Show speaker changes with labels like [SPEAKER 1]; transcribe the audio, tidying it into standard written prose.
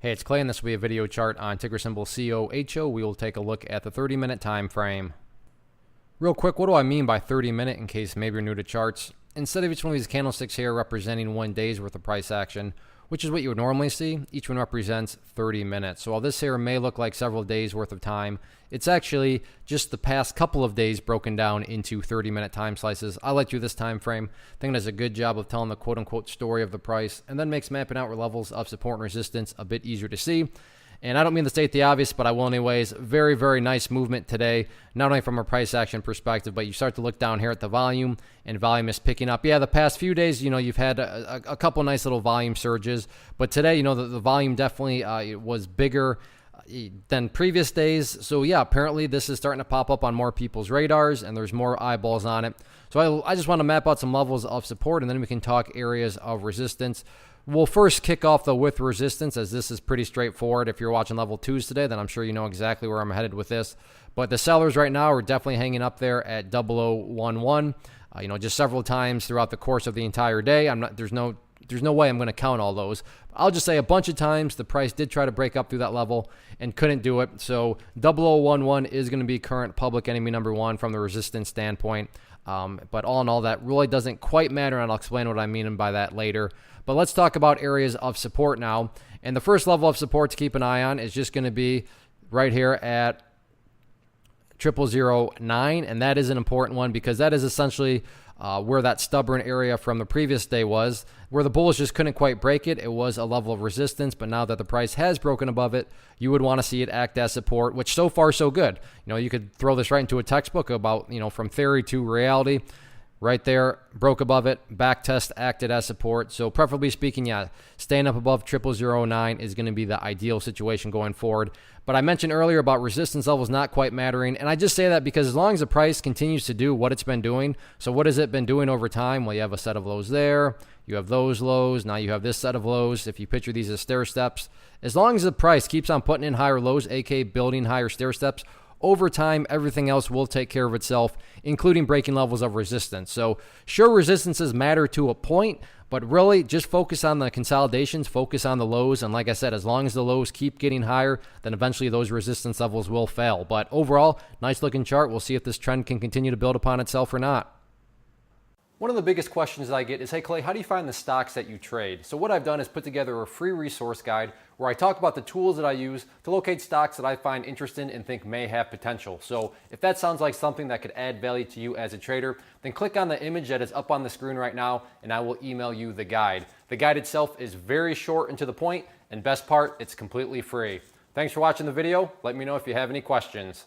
[SPEAKER 1] Hey, it's Clay, and this will be a video chart on ticker symbol COHO. We will take a look at the 30-minute time frame. Real quick, what do I mean by 30-minute in case maybe you're new to charts? Instead of each one of these candlesticks here representing 1 day's worth of price action, which is what you would normally see, each one represents 30 minutes. So while this here may look like several days worth of time, it's actually just the past couple of days broken down into 30-minute time slices. I like to do this time frame. I think it does a good job of telling the quote-unquote story of the price and then makes mapping out levels of support and resistance a bit easier to see. And I don't mean to state the obvious, but I will anyways. Very, very nice movement today, not only from a price action perspective, but you start to look down here at the volume, and volume is picking up. Yeah, the past few days, you've had a couple nice little volume surges, but today, the volume definitely was bigger than previous days. So yeah, apparently this is starting to pop up on more people's radars, and there's more eyeballs on it. So I just want to map out some levels of support, and then we can talk areas of resistance. We'll first kick off, though, with resistance, as this is pretty straightforward. If you're watching level 2s today, then I'm sure you know exactly where I'm headed with this. But the sellers right now are definitely hanging up there at 0011. Just several times throughout the course of the entire day. There's no way I'm going to count all those. I'll just say a bunch of times the price did try to break up through that level and couldn't do it. So 0011 is going to be current public enemy number 1 from the resistance standpoint. But all in all, that really doesn't quite matter, and I'll explain what I mean by that later. But let's talk about areas of support now. And the first level of support to keep an eye on is just going to be right here at 0009, and that is an important one because that is essentially where that stubborn area from the previous day was, where the bulls just couldn't quite break it. It was a level of resistance, but now that the price has broken above it, you would want to see it act as support, which so far so good. You could throw this right into a textbook about, from theory to reality. Right there, broke above it, back test acted as support. So preferably speaking, yeah, staying up above 0009 is going to be the ideal situation going forward. But I mentioned earlier about resistance levels not quite mattering, and I just say that because as long as the price continues to do what it's been doing, so what has it been doing over time? Well, you have a set of lows there, you have those lows, now you have this set of lows. If you picture these as stair steps, as long as the price keeps on putting in higher lows, aka building higher stair steps, over time, everything else will take care of itself, including breaking levels of resistance. So sure, resistances matter to a point, but really just focus on the consolidations, focus on the lows. And like I said, as long as the lows keep getting higher, then eventually those resistance levels will fail. But overall, nice looking chart. We'll see if this trend can continue to build upon itself or not. One of the biggest questions I get is, hey Clay, how do you find the stocks that you trade? So what I've done is put together a free resource guide where I talk about the tools that I use to locate stocks that I find interesting and think may have potential. So if that sounds like something that could add value to you as a trader, then click on the image that is up on the screen right now and I will email you the guide. The guide itself is very short and to the point, and best part, it's completely free. Thanks for watching the video. Let me know if you have any questions.